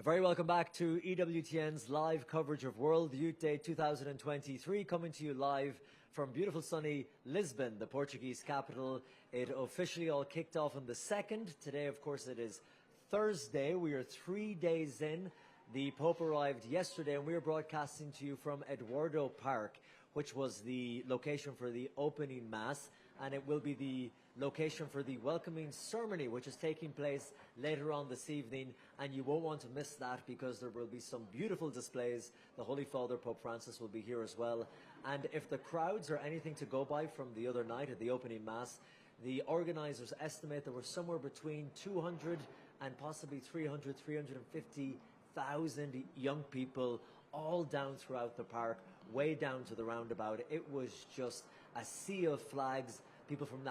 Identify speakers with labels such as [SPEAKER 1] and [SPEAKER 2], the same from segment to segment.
[SPEAKER 1] Very welcome back to EWTN's live coverage of World Youth Day 2023, coming to you live from beautiful sunny Lisbon, the Portuguese capital. It officially all kicked off on the 2nd. Today, of course, it is Thursday. We are 3 days in. The Pope arrived yesterday, and we are broadcasting to you from Eduardo Park, which was the location for the opening mass, and it will be the location for the welcoming ceremony, which is taking place later on this evening, and you won't want to miss that because there will be some beautiful displays. The Holy Father, Pope Francis, will be here as well. And if the crowds are anything to go by from the other night at the opening mass, the organizers estimate there were somewhere between 200 and possibly 350,000 young people all down throughout the park, way down to the roundabout. It was just a sea of flags, people from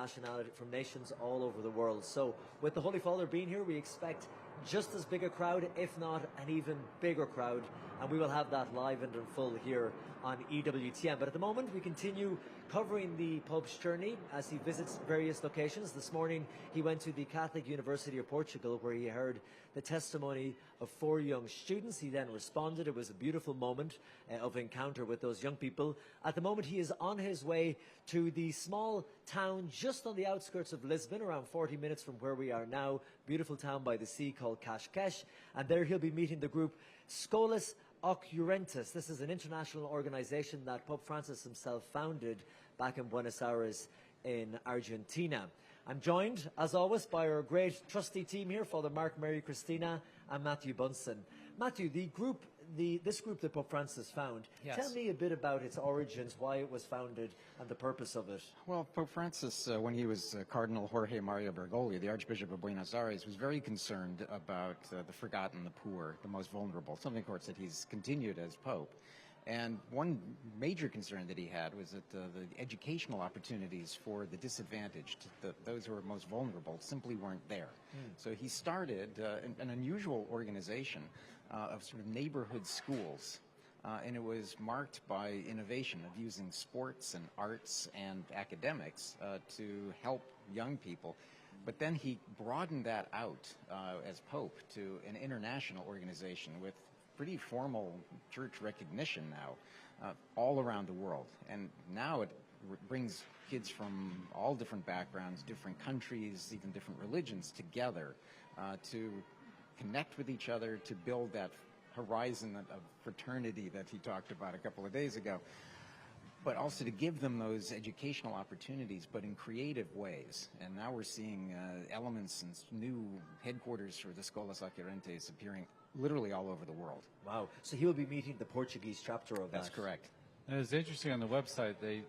[SPEAKER 1] nations all over the world. So with the Holy Father being here, we expect just as big a crowd, if not an even bigger crowd, and we will have that live and in full here on EWTN. But at the moment, we continue covering the Pope's journey as he visits various locations. This morning, he went to the Catholic University of Portugal, where he heard the testimony of 4 young students. He then responded. It was a beautiful moment of encounter with those young people. At the moment, he is on his way to the small town just on the outskirts of Lisbon, around 40 minutes from where we are now. Beautiful town by the sea called Cascais. And there he'll be meeting the group Scholas Occurrentis. This is an international organization that Pope Francis himself founded back in Buenos Aires in Argentina. I'm joined, as always, by our great trustee team here, Father Mark, Mary Christina, and Matthew Bunsen. Matthew, this group that Pope Francis found,
[SPEAKER 2] yes.
[SPEAKER 1] Tell me a bit about its origins, why it was founded, and the purpose of it.
[SPEAKER 2] Well, Pope Francis, when he was Cardinal Jorge Mario Bergoglio, the Archbishop of Buenos Aires, was very concerned about the forgotten, the poor, the most vulnerable, something, of course, that he's continued as Pope. And one major concern that he had was that the educational opportunities for the disadvantaged, those who are most vulnerable, simply weren't there. So he started an unusual organization of sort of neighborhood schools. And it was marked by innovation of using sports and arts and academics to help young people. But then he broadened that out as Pope to an international organization with pretty formal church recognition now all around the world. And now it brings kids from all different backgrounds, different countries, even different religions together to connect with each other, to build that horizon of fraternity that he talked about a couple of days ago, but also to give them those educational opportunities, but in creative ways. And now we're seeing elements and new headquarters for the Scholas Occurrentes appearing literally all over the world.
[SPEAKER 1] Wow. So he will be meeting the Portuguese chapter of that.
[SPEAKER 2] That's correct.
[SPEAKER 3] And it's interesting, on the website, they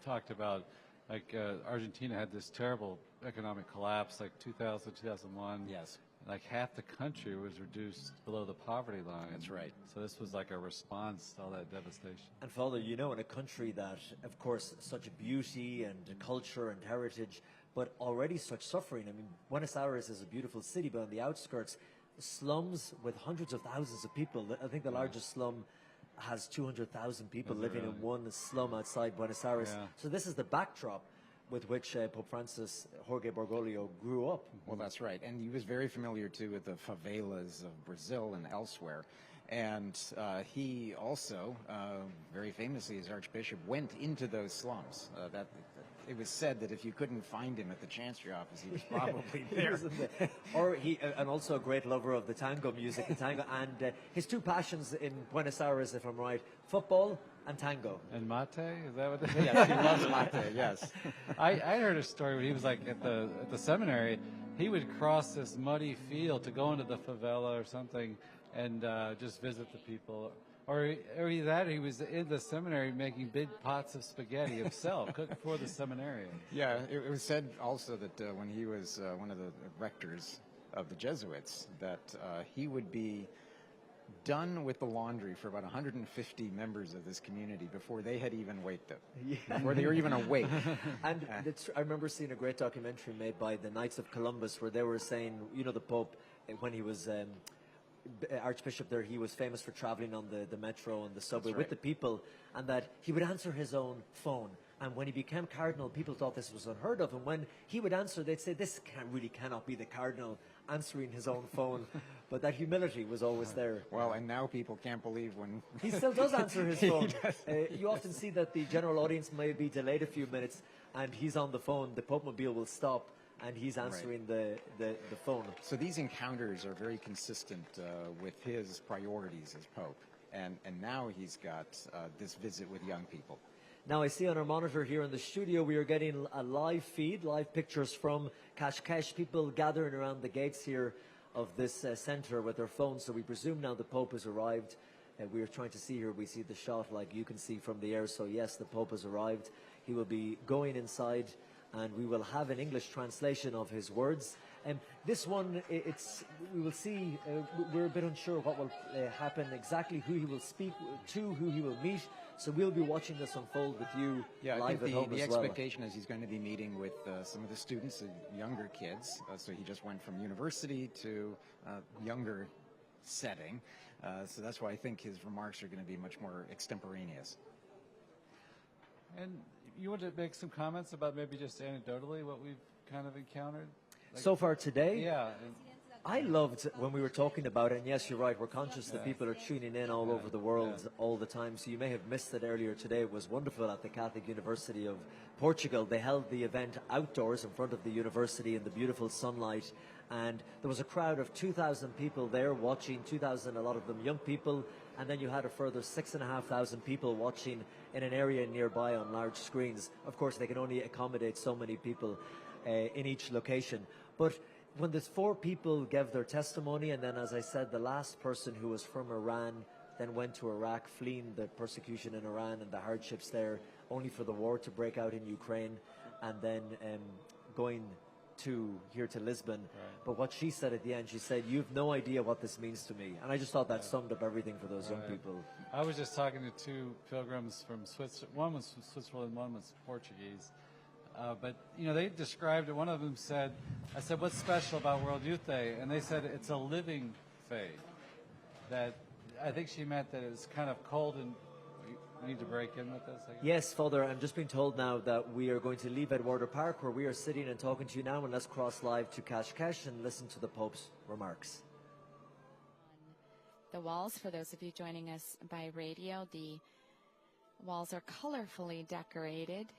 [SPEAKER 3] talked about, like, Argentina had this terrible economic collapse, like 2000, 2001.
[SPEAKER 2] Yes.
[SPEAKER 3] Like half the country was reduced below the poverty line.
[SPEAKER 2] That's right.
[SPEAKER 3] So this was like a response to all that devastation.
[SPEAKER 1] And Father, you know, in a country that, of course, such beauty and culture and heritage, but already such suffering. I mean, Buenos Aires is a beautiful city, but on the outskirts, slums with hundreds of thousands of people. I think the largest slum has 200,000 people living in one slum outside Buenos Aires.
[SPEAKER 3] Yeah.
[SPEAKER 1] So this is the backdrop with which Pope Francis, Jorge Bergoglio, grew up.
[SPEAKER 2] Well, that's right. And he was very familiar, too, with the favelas of Brazil and elsewhere. And he also, very famously as Archbishop, went into those slums. It was said that if you couldn't find him at the Chancery office, he was probably there.
[SPEAKER 1] And also a great lover of the tango music, the tango, and his 2 passions in Buenos Aires, if I'm right, football and tango.
[SPEAKER 3] And mate, is that what they
[SPEAKER 2] Yes, he loves mate, yes.
[SPEAKER 3] I heard a story where he was like at the seminary, he would cross this muddy field to go into the favela or something and just visit the people. Or either that, he was in the seminary making big pots of spaghetti himself, cooked for the seminarians.
[SPEAKER 2] Yeah, it was said also that when he was one of the rectors of the Jesuits, that he would be done with the laundry for about 150 members of this community before they had even waked up, before they were even awake.
[SPEAKER 1] And I remember seeing a great documentary made by the Knights of Columbus where they were saying, you know, the Pope, when he was Archbishop there, he was famous for traveling on the metro and the subway with the people, and that he would answer his own phone. And when he became cardinal, people thought this was unheard of. And when he would answer, they'd say, this really cannot be the cardinal answering his own phone, but that humility was always there.
[SPEAKER 2] Well, and now people can't believe when
[SPEAKER 1] He still does answer his phone. You often see that the general audience may be delayed a few minutes, and he's on the phone. The Popemobile will stop, and he's answering the phone.
[SPEAKER 2] So these encounters are very consistent with his priorities as Pope. And now he's got this visit with young people.
[SPEAKER 1] Now I see on our monitor here in the studio we are getting a live feed, live pictures from Cascais, people gathering around the gates here of this centre with their phones. So we presume now the Pope has arrived. We are trying to see here, we see the shot like you can see from the air. So yes, the Pope has arrived. He will be going inside and we will have an English translation of his words. And this one, we will see, we're a bit unsure what will happen, exactly who he will speak to, who he will meet. So we'll be watching this unfold with you live at home as well.
[SPEAKER 2] The expectation is he's going to be meeting with some of the students, younger kids. So he just went from university to younger setting. So that's why I think his remarks are going to be much more extemporaneous.
[SPEAKER 3] And you want to make some comments about maybe just anecdotally what we've kind of encountered?
[SPEAKER 1] So far today?
[SPEAKER 3] Yeah.
[SPEAKER 1] I loved when we were talking about it, and yes, you're right, we're conscious that people are tuning in all over the world all the time, so you may have missed it earlier today. It was wonderful at the Catholic University of Portugal. They held the event outdoors in front of the university in the beautiful sunlight, and there was a crowd of 2,000 people there watching, 2,000, a lot of them young people, and then you had a further 6,500 people watching in an area nearby on large screens. Of course, they can only accommodate so many people in each location. But when these 4 people gave their testimony, and then, as I said, the last person who was from Iran then went to Iraq, fleeing the persecution in Iran and the hardships there, only for the war to break out in Ukraine, and then going here to Lisbon. Right. But what she said at the end, she said, "You've no idea what this means to me." And I just thought that summed up everything for those young people.
[SPEAKER 3] I was just talking to 2 pilgrims from Switzerland. One was from Switzerland, one was Portuguese. But, you know, they described it. One of them said, I said, "What's special about World Youth Day?" And they said it's a living faith. That I think she meant that it's kind of cold and we need to break in with this. I guess.
[SPEAKER 1] Yes, Father, I'm just being told now that we are going to leave Eduardo Park, where we are sitting and talking to you now, and let's cross live to Cascais and listen to the Pope's remarks.
[SPEAKER 4] The walls, for those of you joining us by radio, the walls are colorfully decorated.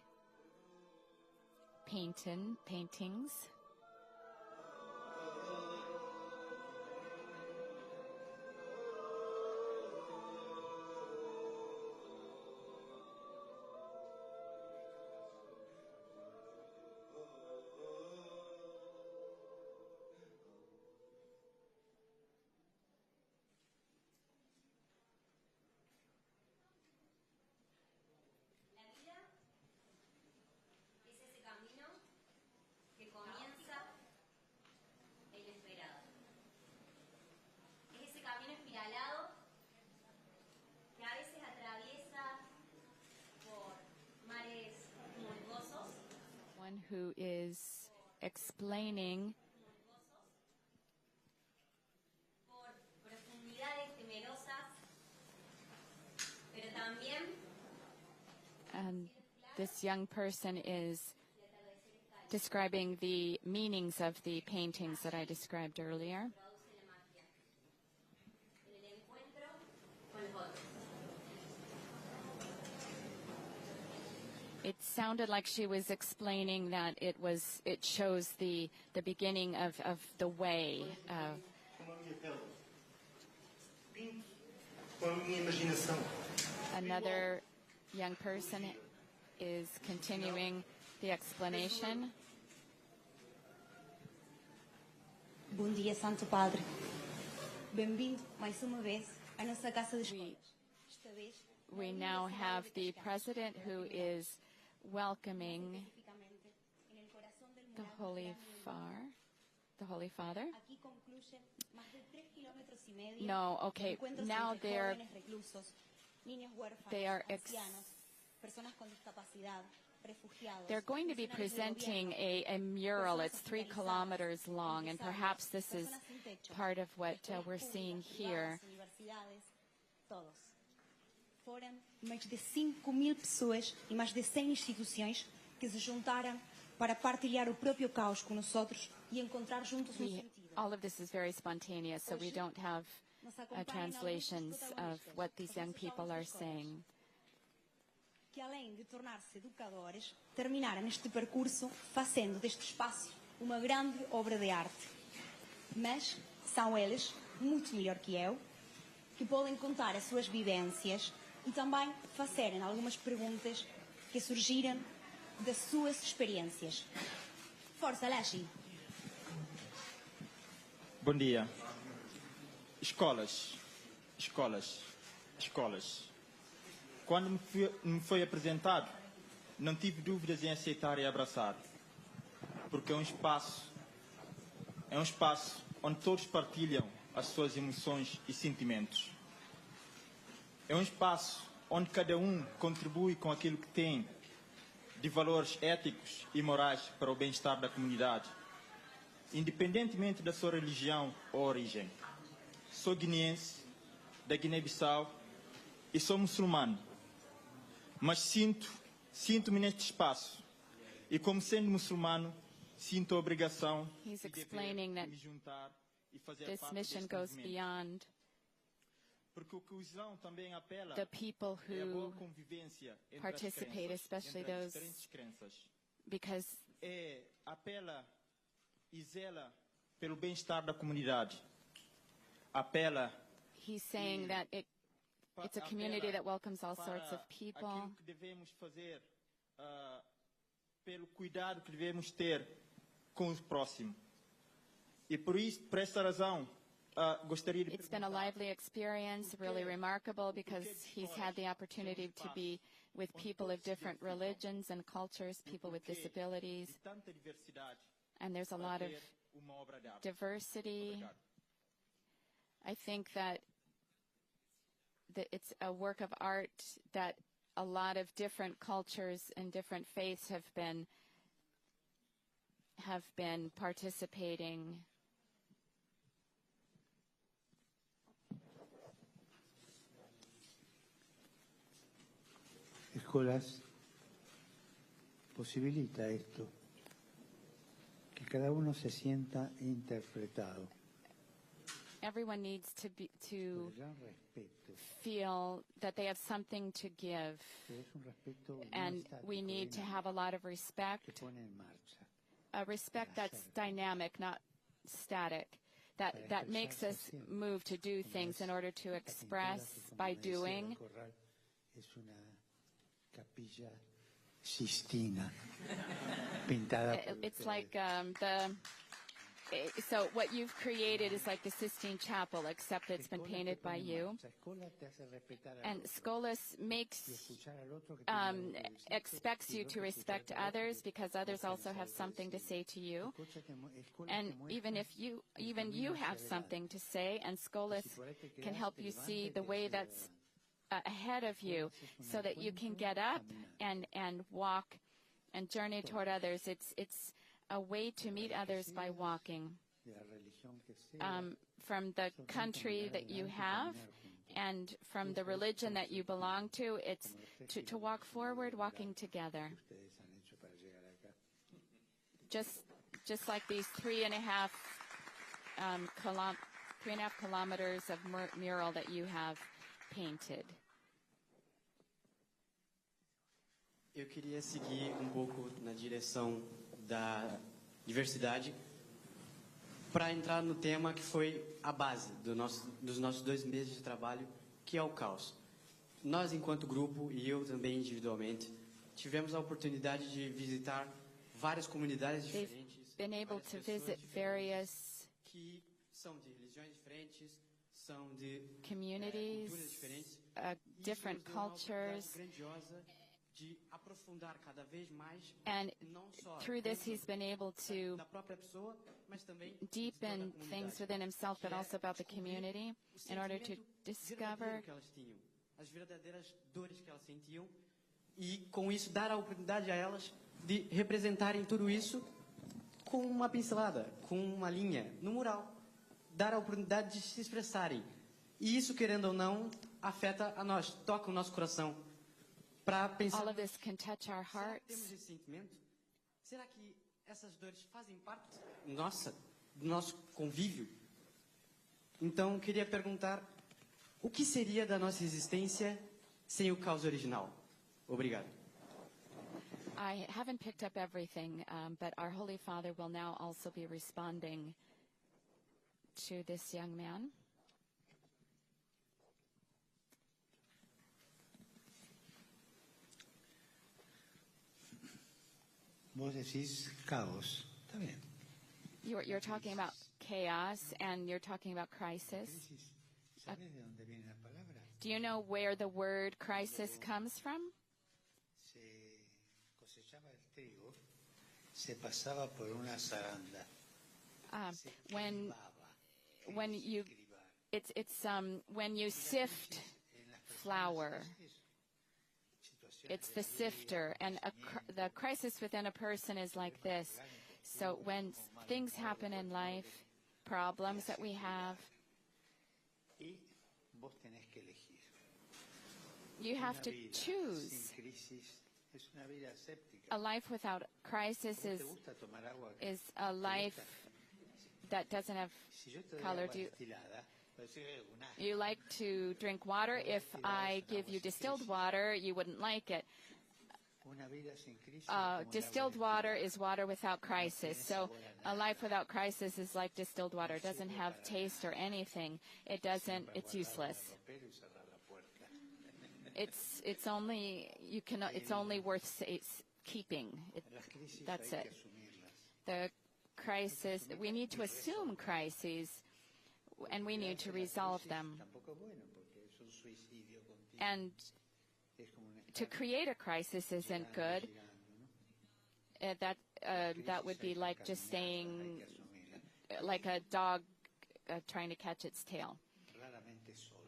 [SPEAKER 4] Paintings. Who is explaining and this young person is describing the meanings of the paintings that I described earlier. It sounded like she was explaining that it shows the beginning of the way. Another young person is continuing the explanation.
[SPEAKER 5] Bom dia, Santo Padre. Bem-vindo mais uma vez à nossa casa de escolas.
[SPEAKER 4] We now have the president who is welcoming the Holy Father. No, okay. Now they are they're going to be presenting a mural. It's 3 kilometers long, and perhaps this is part of what we're seeing here.
[SPEAKER 5] Foram mais de 5.000 pessoas e mais de 100 instituições que se juntaram para partilhar o próprio caos com nós outros e encontrar juntos um sentido.
[SPEAKER 4] All of this is very spontaneous, so we don't have translations of what these young people are saying.
[SPEAKER 5] Que além de tornar-se educadores, terminaram este percurso fazendo deste espaço uma grande obra de arte. Mas são eles, muito melhor que eu, que podem contar as suas vivências e também fazerem algumas perguntas que surgiram das suas experiências. Força, Lashi!
[SPEAKER 6] Bom dia. Escolas, escolas, escolas. Quando me foi apresentado, não tive dúvidas em aceitar e abraçar, porque é um espaço onde todos partilham as suas emoções e sentimentos. É um espaço onde cada um contribui com aquilo que tem de valores éticos e morais para o bem-estar da comunidade, independentemente da sua religião ou origem. Sou guineense, da Guiné-Bissau, e sou muçulmano. Mas sinto-me neste espaço. E como sendo muçulmano, sinto a obrigação
[SPEAKER 4] He's
[SPEAKER 6] e dever
[SPEAKER 4] explaining that
[SPEAKER 6] me juntar e fazer
[SPEAKER 4] this
[SPEAKER 6] parte
[SPEAKER 4] mission
[SPEAKER 6] deste
[SPEAKER 4] goes
[SPEAKER 6] movimento.
[SPEAKER 4] beyond
[SPEAKER 6] Porque o que o Islão também apela
[SPEAKER 4] the people
[SPEAKER 6] é a boa
[SPEAKER 4] who
[SPEAKER 6] convivência entre
[SPEAKER 4] participate,
[SPEAKER 6] as crenças,
[SPEAKER 4] especially
[SPEAKER 6] entre as
[SPEAKER 4] those-
[SPEAKER 6] diferentes crenças.
[SPEAKER 4] because
[SPEAKER 6] Apela e zela pelo bem-estar da comunidade. Apela
[SPEAKER 4] he's saying that it's a community that welcomes all sorts of people.
[SPEAKER 6] aquilo que devemos fazer, pelo cuidado que devemos ter com o próximo. E por esta razão, gostaria de
[SPEAKER 4] It's been a lively experience, really remarkable, because he's had the opportunity to be with people of different religions and cultures, people with disabilities,
[SPEAKER 6] de tanta diversidade
[SPEAKER 4] and there's a lot of
[SPEAKER 6] ter uma obra de arte.
[SPEAKER 4] diversity.
[SPEAKER 6] Obrigado.
[SPEAKER 4] I think that it's a work of art that a lot of different cultures and different faiths have been participating.
[SPEAKER 7] Escolas posibilita esto, que cada uno se sienta interpretado.
[SPEAKER 4] Everyone needs to
[SPEAKER 7] El gran respeto,
[SPEAKER 4] feel that they have something to give,
[SPEAKER 7] pero es un respeto no
[SPEAKER 4] and we
[SPEAKER 7] estático,
[SPEAKER 4] need to
[SPEAKER 7] dinámico,
[SPEAKER 4] have a lot of
[SPEAKER 7] que
[SPEAKER 4] respect,
[SPEAKER 7] pone en marcha.
[SPEAKER 4] a respect that's dynamic, not static, that makes us move to do things in order to
[SPEAKER 7] La
[SPEAKER 4] express
[SPEAKER 7] pintura, que, como
[SPEAKER 4] by
[SPEAKER 7] me decía
[SPEAKER 4] doing.
[SPEAKER 7] el Corral, es una capilla sistina pintada por
[SPEAKER 4] It's
[SPEAKER 7] ustedes.
[SPEAKER 4] like so what you've created is like the Sistine Chapel, except it's been
[SPEAKER 7] Escola te
[SPEAKER 4] painted by
[SPEAKER 7] pone en
[SPEAKER 4] you.
[SPEAKER 7] marcha. Escola te hace respetar al
[SPEAKER 4] And
[SPEAKER 7] otro.
[SPEAKER 4] Skolas
[SPEAKER 7] Y
[SPEAKER 4] makes
[SPEAKER 7] escuchar al otro que tiene algo que decirte,
[SPEAKER 4] expects
[SPEAKER 7] y
[SPEAKER 4] you
[SPEAKER 7] el
[SPEAKER 4] to
[SPEAKER 7] otro
[SPEAKER 4] respect
[SPEAKER 7] escucharte al otro
[SPEAKER 4] others
[SPEAKER 7] que
[SPEAKER 4] because others
[SPEAKER 7] tienes
[SPEAKER 4] also
[SPEAKER 7] algo
[SPEAKER 4] have
[SPEAKER 7] que
[SPEAKER 4] something to
[SPEAKER 7] decir.
[SPEAKER 4] say to you.
[SPEAKER 7] Escola
[SPEAKER 4] And
[SPEAKER 7] te muestra
[SPEAKER 4] even if
[SPEAKER 7] el
[SPEAKER 4] you
[SPEAKER 7] camino
[SPEAKER 4] have
[SPEAKER 7] hacia
[SPEAKER 4] something to say, and Skolas
[SPEAKER 7] Si por ahí te
[SPEAKER 4] can
[SPEAKER 7] quedas,
[SPEAKER 4] help
[SPEAKER 7] te
[SPEAKER 4] you
[SPEAKER 7] levanta
[SPEAKER 4] see
[SPEAKER 7] y
[SPEAKER 4] the
[SPEAKER 7] te
[SPEAKER 4] way
[SPEAKER 7] hace
[SPEAKER 4] that's
[SPEAKER 7] levantar.
[SPEAKER 4] ahead of you so that you can get up and walk and journey toward others. It's a way to meet others by walking.
[SPEAKER 7] De la religión que sea,
[SPEAKER 4] From the country that you have and from the religion that you belong to, it's to walk forward, walking together.
[SPEAKER 7] ustedes han hecho para llegar acá.
[SPEAKER 4] Just like these 3.5 kilometers of mural that you have painted.
[SPEAKER 8] Eu queria seguir um pouco na direção da diversidade para entrar no tema que foi a base dos nossos 2 meses de trabalho, que é o caos. Nós, enquanto grupo, e eu também individualmente, tivemos a oportunidade de visitar várias comunidades
[SPEAKER 4] They've
[SPEAKER 8] diferentes,
[SPEAKER 4] been able
[SPEAKER 8] várias
[SPEAKER 4] to
[SPEAKER 8] pessoas
[SPEAKER 4] visit
[SPEAKER 8] diferentes,
[SPEAKER 4] various
[SPEAKER 8] que são de religiões diferentes, são de
[SPEAKER 4] communities,
[SPEAKER 8] culturas diferentes.
[SPEAKER 4] different
[SPEAKER 8] Isso nos deu uma
[SPEAKER 4] cultures.
[SPEAKER 8] oportunidade grandiosa de aprofundar cada vez mais,
[SPEAKER 4] And
[SPEAKER 8] não só
[SPEAKER 4] through this,
[SPEAKER 8] dentro
[SPEAKER 4] he's been able to
[SPEAKER 8] da própria pessoa, mas também
[SPEAKER 4] deepen
[SPEAKER 8] de toda a
[SPEAKER 4] things
[SPEAKER 8] comunidade,
[SPEAKER 4] within himself, but
[SPEAKER 8] que é
[SPEAKER 4] also about the
[SPEAKER 8] descobrir
[SPEAKER 4] community,
[SPEAKER 8] o
[SPEAKER 4] in order to
[SPEAKER 8] sentimento
[SPEAKER 4] discover
[SPEAKER 8] verdadeiro que elas tinham, as verdadeiras dores que elas sentiam, e com isso dar a oportunidade a elas de representarem tudo isso com uma pincelada, com uma linha, no mural, dar a oportunidade de se expressarem. E isso, querendo ou não, afeta a nós, toca o nosso coração, para pensar,
[SPEAKER 4] all of this can touch our
[SPEAKER 8] será que temos
[SPEAKER 4] hearts.
[SPEAKER 8] esse sentimento? Será que essas dores fazem parte nossa? do nosso convívio. Então, eu queria perguntar, o que seria da nossa existência sem o caos original? Obrigado.
[SPEAKER 4] I haven't picked up everything, but our Holy Father will now also be responding to this young man.
[SPEAKER 7] Vos decís caos. Está bien.
[SPEAKER 4] You're talking about chaos, and you're talking about crisis.
[SPEAKER 7] ¿Sabes de dónde viene la palabra?
[SPEAKER 4] Do you know where the word crisis comes from?
[SPEAKER 7] Se cosechaba el trigo, se pasaba por una zaranda. Se
[SPEAKER 4] When
[SPEAKER 7] cribaba,
[SPEAKER 4] when you when you sift flour, it's the sifter, and the crisis within a person is like this. So when things happen in life, problems that we have,
[SPEAKER 7] y vos tenés que elegir.
[SPEAKER 4] you have
[SPEAKER 7] Una
[SPEAKER 4] to
[SPEAKER 7] vida
[SPEAKER 4] choose.
[SPEAKER 7] sin crisis es una vida séptica.
[SPEAKER 4] A life without crisis
[SPEAKER 7] ¿Vos te gusta tomar agua?
[SPEAKER 4] is a life that doesn't have
[SPEAKER 7] Si yo te doy
[SPEAKER 4] color.
[SPEAKER 7] agua
[SPEAKER 4] Do you,
[SPEAKER 7] destilada, pues una
[SPEAKER 4] you like to drink water? If I give you distilled water, you wouldn't like it.
[SPEAKER 7] vida sin crisis. Como el agua
[SPEAKER 4] Distilled water is water without crisis. So a life without crisis is like distilled water. It doesn't have taste or anything. It doesn't, it's useless.
[SPEAKER 7] destilada. Y cerrar la puerta.
[SPEAKER 4] It's only, it's only worth keeping.
[SPEAKER 7] Las crisis
[SPEAKER 4] That's
[SPEAKER 7] hay
[SPEAKER 4] it.
[SPEAKER 7] que asumirlas.
[SPEAKER 4] The crisis, we need to assume crises, and we need to resolve them.
[SPEAKER 7] Tampoco es bueno porque es un suicidio continuo.
[SPEAKER 4] And
[SPEAKER 7] Es como un
[SPEAKER 4] to create a crisis isn't good. That would be like just staying like a dog trying to catch its tail.
[SPEAKER 7] Raramente solo.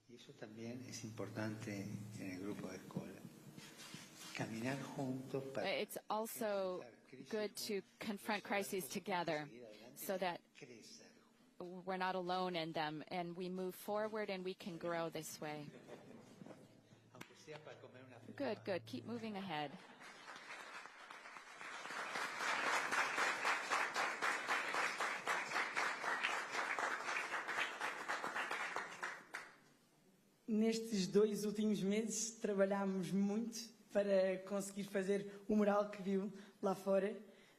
[SPEAKER 7] Y eso también es importante en el grupo de escuela. Caminar juntos para
[SPEAKER 4] It's also good to confront crises together so that
[SPEAKER 7] crecer.
[SPEAKER 4] we're not alone in them, and we move forward and we can grow this way.
[SPEAKER 7] Aunque sea para comer una
[SPEAKER 4] Good, good. Keep moving ahead.
[SPEAKER 9] Nestes 2 últimos meses trabalhámos muito para conseguir fazer o mural que viu lá fora,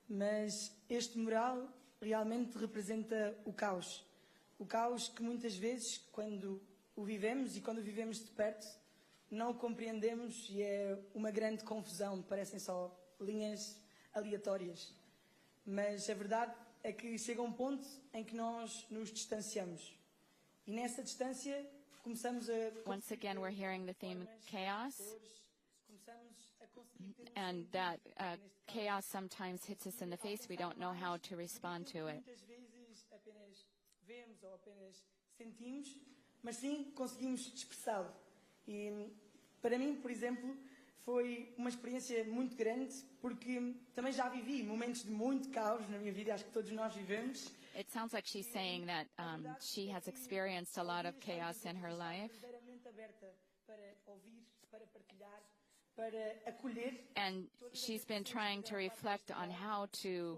[SPEAKER 9] mas este mural realmente representa o caos. O caos que muitas vezes, quando o vivemos e quando o vivemos de perto, não o compreendemos e é uma grande confusão, parecem só linhas aleatórias. Mas a verdade é que chega um ponto em que nós nos distanciamos. E nessa distância começamos a...
[SPEAKER 4] Once again, we're hearing the theme chaos, and that chaos sometimes hits us in the face. We don't know how to respond to it.
[SPEAKER 9] Muitas vezes apenas vemos ou apenas sentimos, mas sim conseguimos expressá-lo. E para mim, por exemplo, foi uma experiência muito grande, porque também já vivi momentos de muito caos na minha vida, acho que todos nós vivemos.
[SPEAKER 4] It sounds like she's saying that she has experienced a lot of chaos in her life,
[SPEAKER 9] Verdadeiramente aberta para ouvir, para partilhar, para acolher.
[SPEAKER 4] and she's been trying to reflect on how to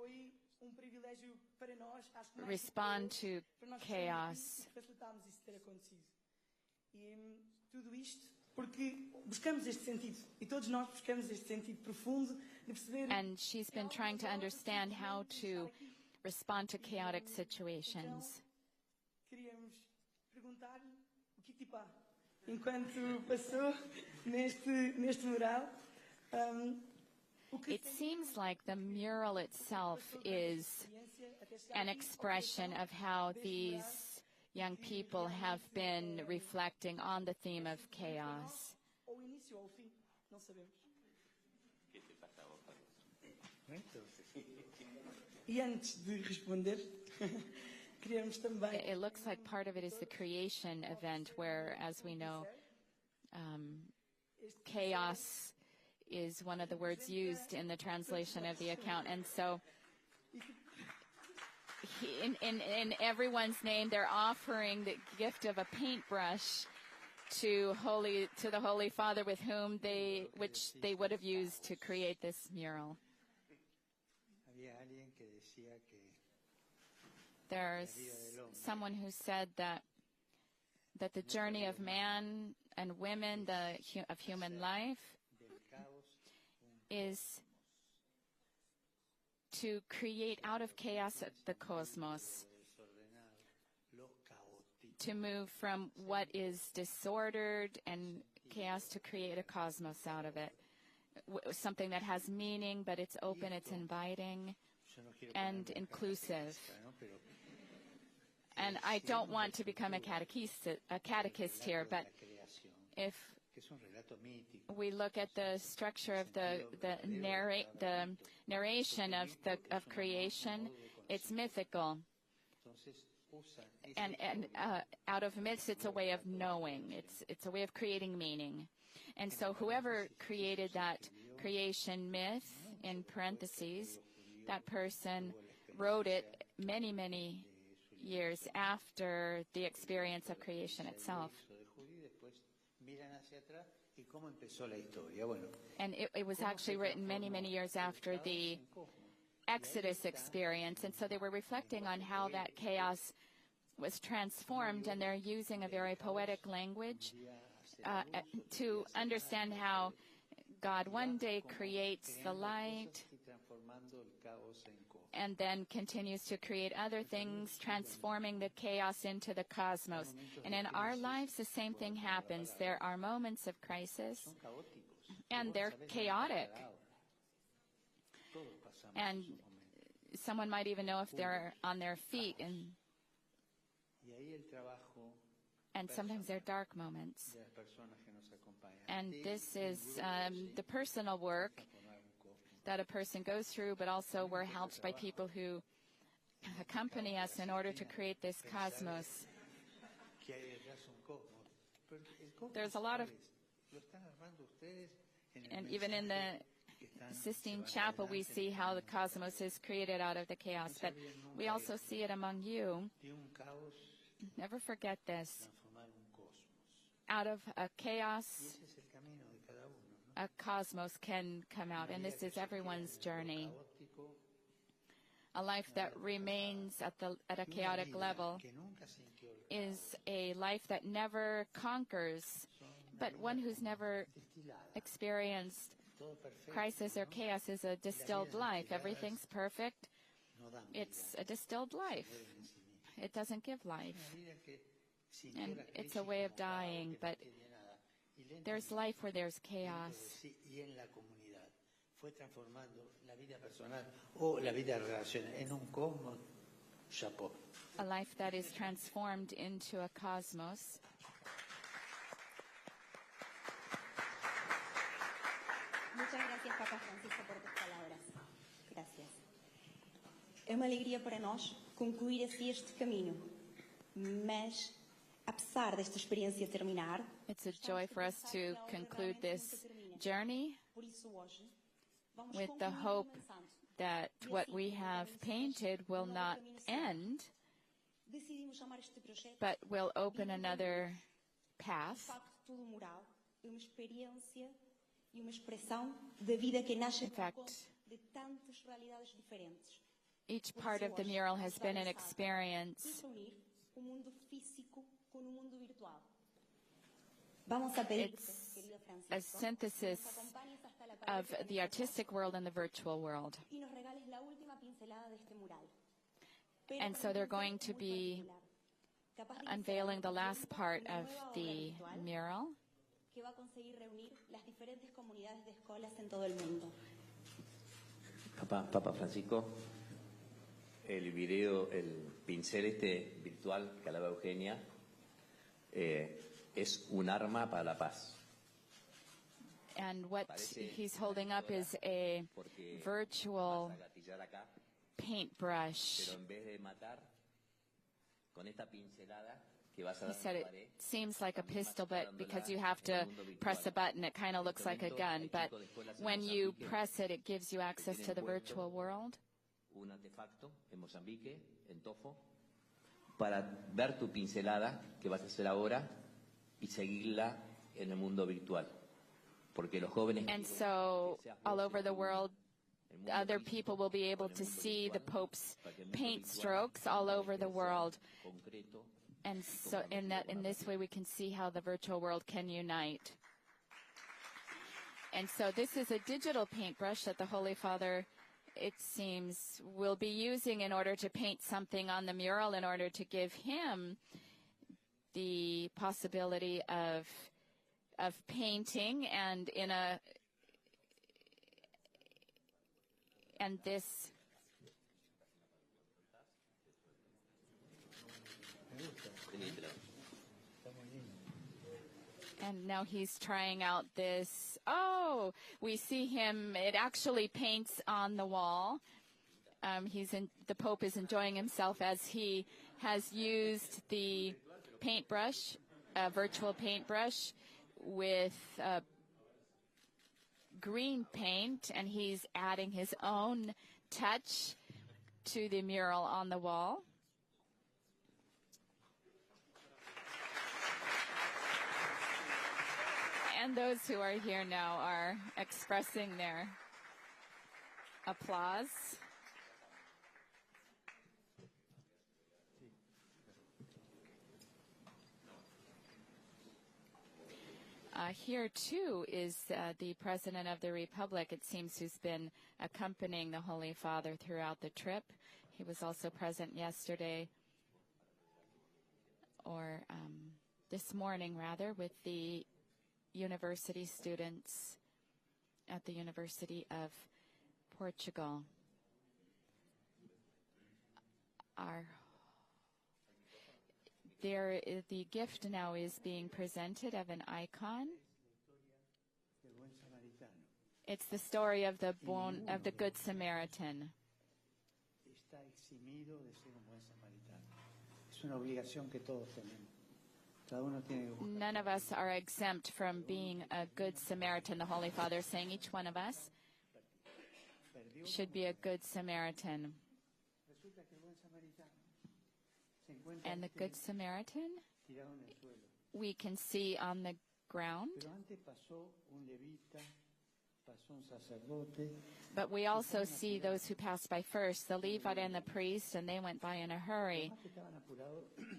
[SPEAKER 9] Foi privilégio para nós, acho que mais
[SPEAKER 4] respond
[SPEAKER 9] do que
[SPEAKER 4] to
[SPEAKER 9] para nós
[SPEAKER 4] chaos.
[SPEAKER 9] facilitámos isso ter acontecido. E tudo isto porque buscamos este sentido, e todos nós buscamos este sentido profundo de perceber.
[SPEAKER 4] And she's been trying to understand how to respond to chaotic situations.
[SPEAKER 9] Queríamos perguntar-lhe o que tipo há. Enquanto passou neste mural, o que
[SPEAKER 4] It seems like the mural itself is an expression of how these young people have been reflecting on the theme of chaos.
[SPEAKER 9] ao início ou ao fim, não sabemos. E antes de responder, queríamos também
[SPEAKER 4] It looks like part of it is the creation event where, as we know, chaos is one of the words used in the translation of the account. And so in everyone's name, they're offering the gift of a paintbrush to the Holy Father, which they would have used to create this mural.
[SPEAKER 7] Había alguien que decía que
[SPEAKER 4] There's someone who said that the journey of man and women, of human life, is to create out of chaos the cosmos, to move from what is disordered and chaos to create a cosmos out of it, something that has meaning, but it's open, it's inviting, and inclusive. And I don't want to become a catechist here, but if we look at the structure of the narration of creation, it's mythical. And out of myths, it's a way of knowing. It's a way of creating meaning. And so whoever created that creation myth, in parentheses, that person wrote it many, many years after the experience of creation itself. And it was actually written many, many years after the Exodus experience. And so they were reflecting on how that chaos was transformed, and they're using a very poetic language to understand how God one day creates the light and then continues to create other things, transforming the chaos into the cosmos. And in our lives, the same thing happens. There are moments of crisis, and they're chaotic. And someone might even know if they're on their feet, and sometimes they're dark moments. And this is the personal work that a person goes through, but also we're helped by people who accompany us in order to create this cosmos. There's a lot of, and even in the Sistine Chapel, we see how the cosmos is created out of the chaos, but we also see it among you. Never forget this. Out of a chaos, a cosmos can come out, and this is everyone's journey. A life that remains at a chaotic level is a life that never conquers, but one who's never experienced crisis or chaos is a distilled life. Everything's perfect. It's a distilled life. It doesn't give life. And it's a way of dying, but there's life where there's chaos. A life that is transformed into a cosmos.
[SPEAKER 5] Muchas gracias, Papa Francisco, por tus palabras. Gracias. É uma alegria para nós concluir assim este caminho, mas apesar desta experiência terminar,
[SPEAKER 4] it's a joy for us to conclude this journey with the hope that what we have painted will not end, but will open another path. In fact, each part of the mural has been an experience. It's a synthesis of the artistic world and the virtual world. And so they're going to be unveiling the last part of the mural.
[SPEAKER 10] Papa Francisco, el video, el pincel virtual que hablaba Eugenia, es un arma para la paz.
[SPEAKER 4] And what he's holding up is a virtual paintbrush. He said it seems like a pistol, but because you have to press a button, it kind of looks like a gun. But when you press it, it gives you access to the virtual world.
[SPEAKER 10] Un artefacto en Mozambique, en Tofo, para ver tu pincelada que vas a hacer ahora y seguirla en el mundo virtual. Porque los jóvenes.
[SPEAKER 4] And so, all over the world, other people will be able to see the Pope's paint strokes all over the world. And so in this way we can see how the virtual world can unite. And so this is a digital paintbrush that the Holy Father, it seems, will be using in order to paint something on the mural, in order to give him the possibility of painting, and this. And now he's trying out this. Oh, we see him. It actually paints on the wall. The Pope is enjoying himself as he has used the paintbrush, virtual paintbrush, with green paint, and he's adding his own touch to the mural on the wall. And those who are here now are expressing their applause. Here, too, is the President of the Republic, it seems, who's been accompanying the Holy Father throughout the trip. He was also present yesterday, or this morning, rather, with the university students at the University of Portugal. The gift now is being presented of an icon. It's the story of the Good Samaritan. None of us are exempt from being a Good Samaritan. The Holy Father is saying each one of us should be a Good Samaritan. And the Good Samaritan, we can see on the ground. But we also see those who passed by first, the Levite and the priest, and they went by in a hurry.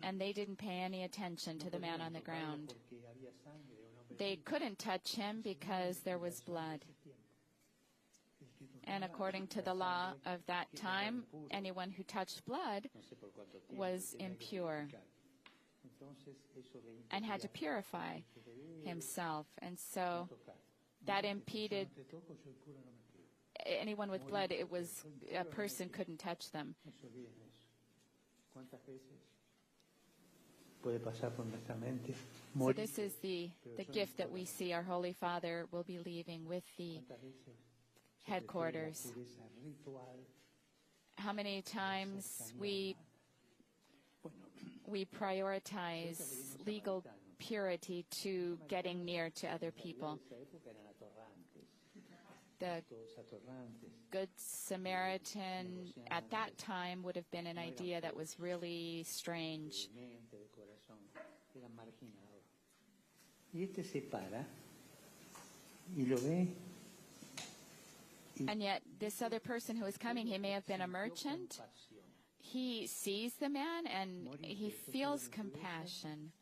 [SPEAKER 4] And they didn't pay any attention to the man on the ground. They couldn't touch him because there was blood. And according to the law of that time, anyone who touched blood was impure and had to purify himself. And so that impeded anyone with blood. A person couldn't touch them. So this is the gift that we see our Holy Father will be leaving with the headquarters. How many times we prioritize legal purity to getting near to other people. The Good Samaritan at that time would have been an idea that was really strange. And yet, this other person who is coming, he may have been a merchant. He sees the man and he feels compassion.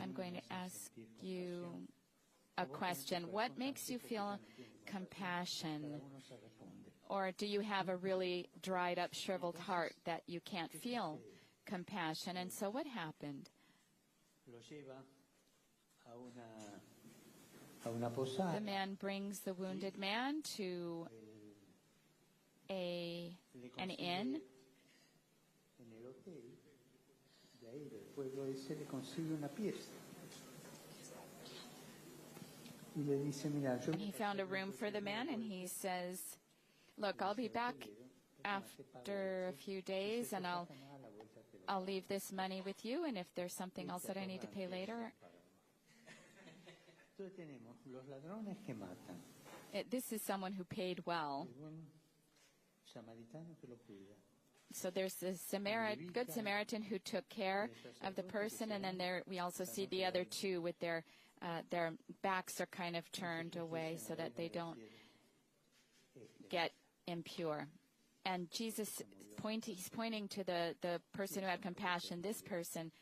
[SPEAKER 4] I'm going to ask you a question. What makes you feel compassion? Or do you have a really dried up, shriveled heart that you can't feel compassion? And so what happened? The man brings the wounded man to an inn. And he found a room for the man, and he says, "Look, I'll be back after a few days, and I'll leave this money with you, and if there's something else that I need to pay later." This is someone who paid well. So there's the Good Samaritan who took care of the person, and then we also see the other two with their their backs are kind of turned away so that they don't get impure. And Jesus, he's pointing to the person who had compassion. This person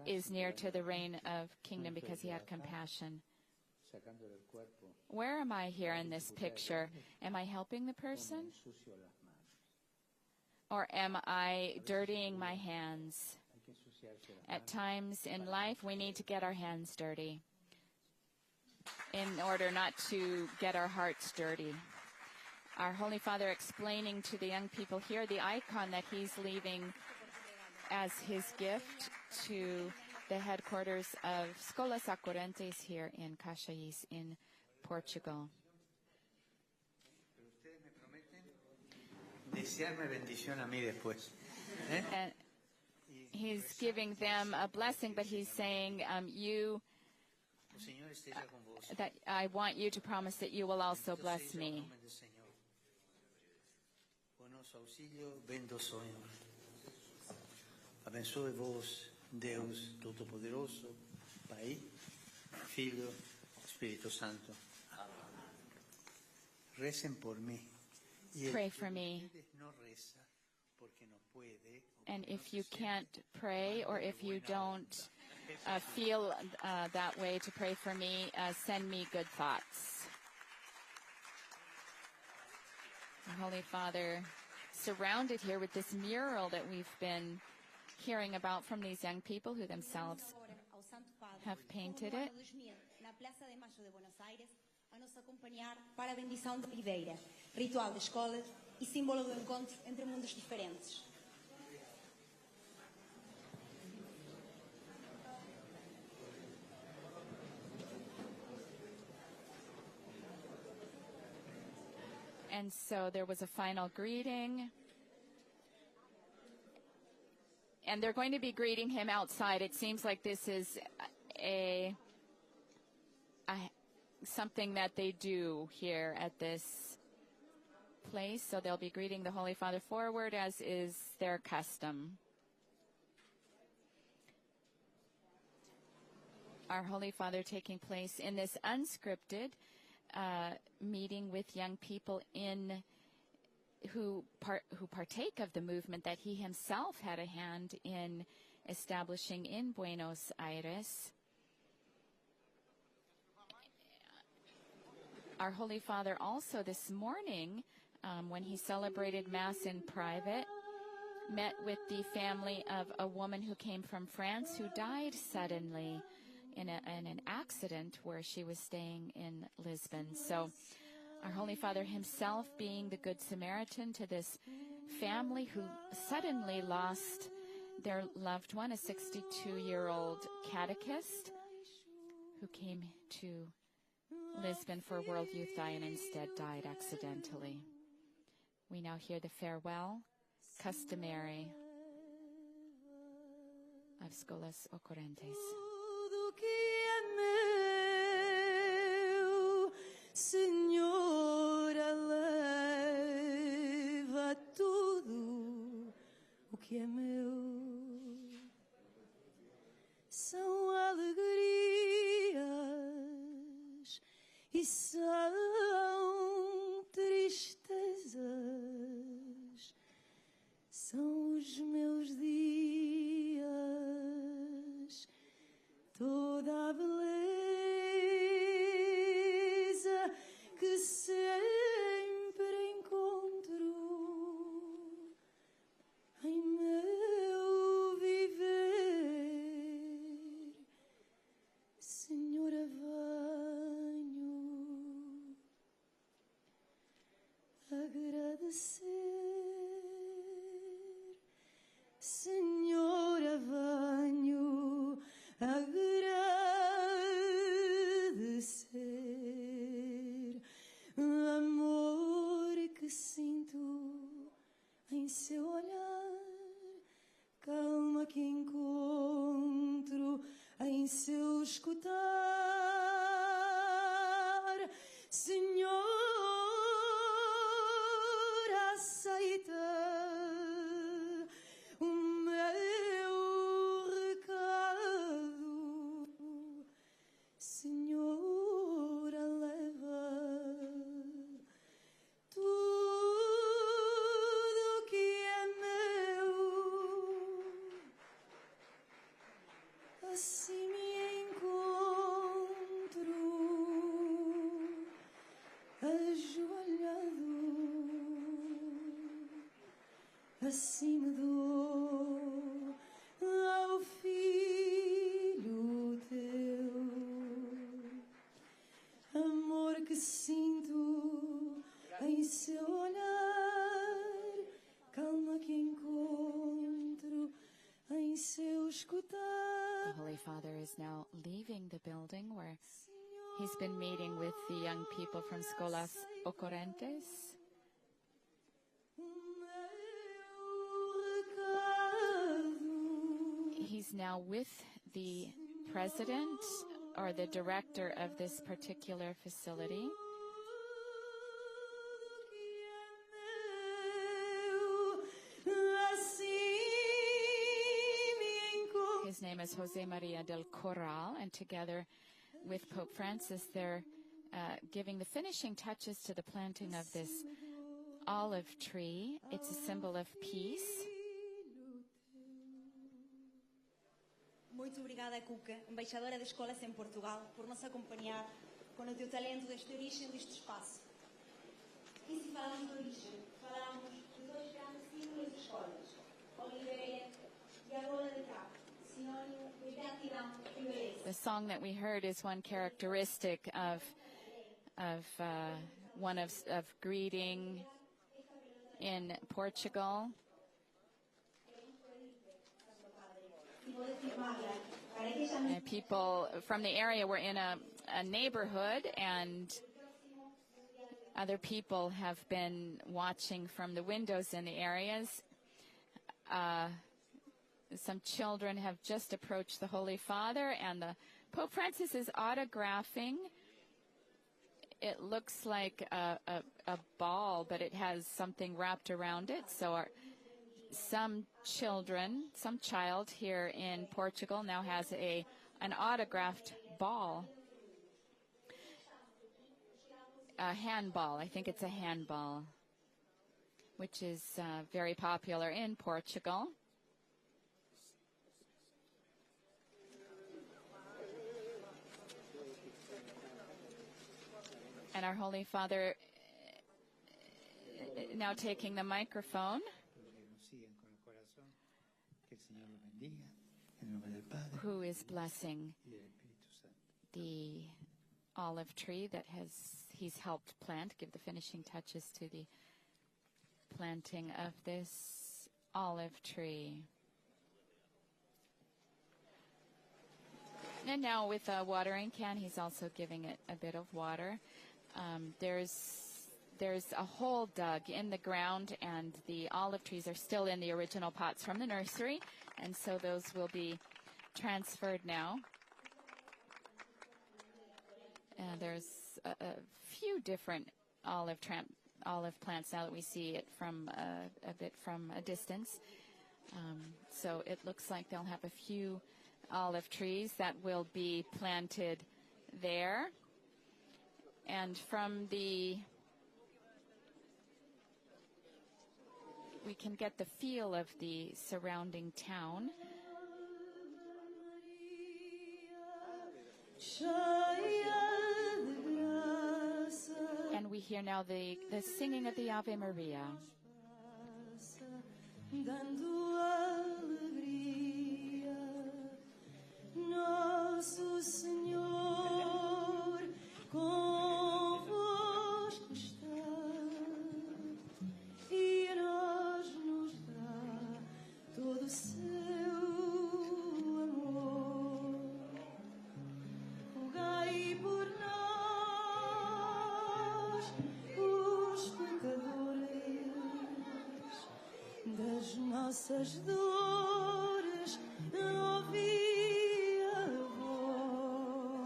[SPEAKER 4] is near to the reign of kingdom because he had compassion. Where am I here in this picture? Am I helping the person? Or am I dirtying my hands? At times in life, we need to get our hands dirty in order not to get our hearts dirty. Our Holy Father explaining to the young people here the icon that he's leaving as his gift to the headquarters of Escolas Ocorrentes here in Caxias in Portugal.
[SPEAKER 7] Desearme bendición a mí después.
[SPEAKER 4] And he's giving them a blessing, but he's saying, that I want you to promise that you will also bless me.
[SPEAKER 7] Abençoe vos, Deus Todo-Poderoso, Pai, Filho, Espírito Santo. Recen por mí.
[SPEAKER 4] Pray for me. And if you can't pray, or if you don't feel that way to pray for me, send me good thoughts. The Holy Father, surrounded here with this mural that we've been hearing about from these young people who themselves have painted it.
[SPEAKER 5] A nos acompanhar para a bendição da videira, ritual da escola e símbolo do encontro entre mundos diferentes.
[SPEAKER 4] And so there was a final greeting. And they're going to be greeting him outside. It seems like this is something that they do here at this place. So they'll be greeting the Holy Father forward, as is their custom. Our Holy Father taking place in this unscripted meeting with young people who partake of the movement that he himself had a hand in establishing in Buenos Aires. Our Holy Father also this morning, when he celebrated Mass in private, met with the family of a woman who came from France who died suddenly in an accident where she was staying in Lisbon. So our Holy Father himself being the Good Samaritan to this family who suddenly lost their loved one, a 62-year-old catechist who came to Lisbon for World Youth Day and instead died accidentally. We now hear the farewell, customary, of Escolas Ocorrentes.
[SPEAKER 9] Senhor, eleva tudo o que é meu. São alegrias e são tristezas. São os meus dias, toda a beleza que sempre encontro em meu viver. Senhora, venho assim me encontro ajoelhado, assim me dou ao filho teu, amor que sinto em seu olhar, calma que encontro em seu escutar.
[SPEAKER 4] The Holy Father is now leaving the building where he's been meeting with the young people from Escolas Ocorrentes. He's now with the president or the director of this particular facility. His name is Jose Maria del Corral, and together with Pope Francis, they're giving the finishing touches to the planting of this olive tree. It's a symbol of peace.
[SPEAKER 5] Muito obrigada, Cuca, embaixadora da Escolas em Portugal, por nos acompanhar com o teu talento desta origem deste espaço. E se falamos de origem, falamos de dois grandes símbolos de escolas, Oliveira e a Rola de Cá, sinônimo de gratidão e beleza.
[SPEAKER 4] The song that we heard is one characteristic of greeting in Portugal. People from the area were in a neighborhood, and other people have been watching from the windows in the areas. Some children have just approached the Holy Father, and the Pope Francis is autographing. It looks like a ball, but it has something wrapped around it. So some child here in Portugal now has an autographed ball. A handball, I think it's a handball, which is very popular in Portugal. And our Holy Father now taking the microphone, who is blessing the olive tree that he's helped plant, give the finishing touches to the planting of this olive tree. And now with a watering can, he's also giving it a bit of water. There's a hole dug in the ground, and the olive trees are still in the original pots from the nursery, and so those will be transferred now. There's a few different olive plants now that we see it from a bit from a distance. So it looks like they'll have a few olive trees that will be planted there. And from we can get the feel of the surrounding town. And we hear now the singing of the Ave Maria. Nosso Senhor convosco está, e a nós nos dá todo o seu amor. Rogai por nós, os pecadores, das nossas dores, ouvi a voz,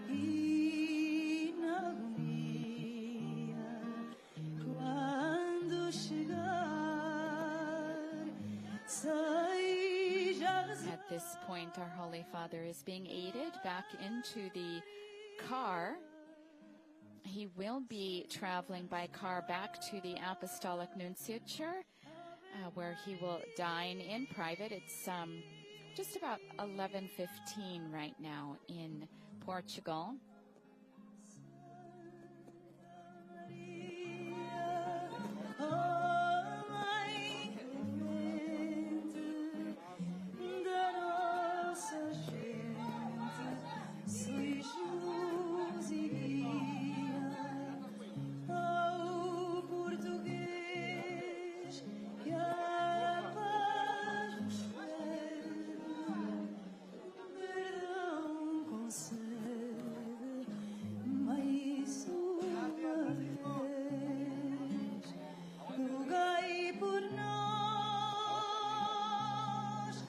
[SPEAKER 4] e na agonia, quando chegar, seja. At this point, our Holy Father is being aided back into the car. He will be traveling by car back to the Apostolic Nunciature, where he will dine in private. It's just about 11:15 right now in Portugal.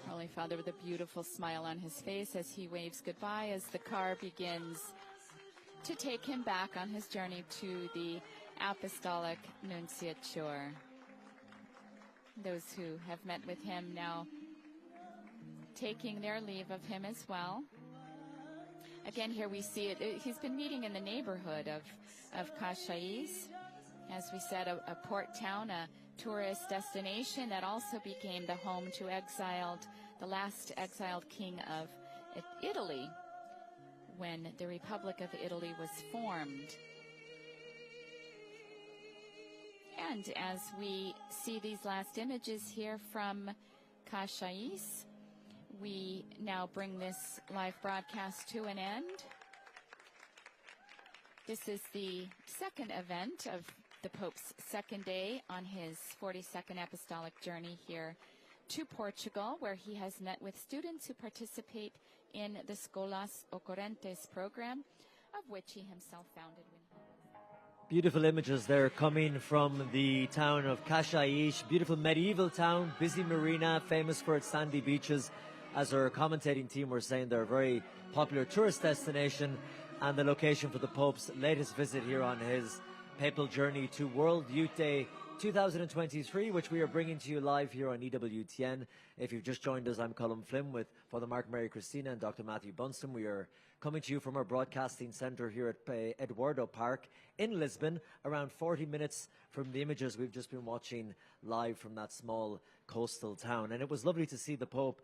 [SPEAKER 4] Holy Father with a beautiful smile on his face as he waves goodbye as the car begins to take him back on his journey to the Apostolic Nunciature. Those who have met with him now taking their leave of him as well. Again, here we see it. He's been meeting in the neighborhood of Cascais. As we said, a port town, a tourist destination that also became the home to the last exiled king of Italy when the Republic of Italy was formed. And as we see these last images here from Cascais, we now bring this live broadcast to an end. This is the second event of the Pope's second day on his 42nd apostolic journey here to Portugal, where he has met with students who participate in the Escolas Ocorrentes program, of which he himself founded.
[SPEAKER 1] Beautiful images there coming from the town of Cascais, beautiful medieval town, busy marina, famous for its sandy beaches. As our commentating team were saying, they're a very popular tourist destination and the location for the Pope's latest visit here on his papal journey to World Youth Day 2023, which we are bringing to you live here on EWTN. If you've just joined us, I'm Colin Flynn with Father Mark Mary Christina and Dr. Matthew Bunston. We are coming to you from our broadcasting centre here at Eduardo Park in Lisbon, around 40 minutes from the images we've just been watching live from that small coastal town. And it was lovely to see the Pope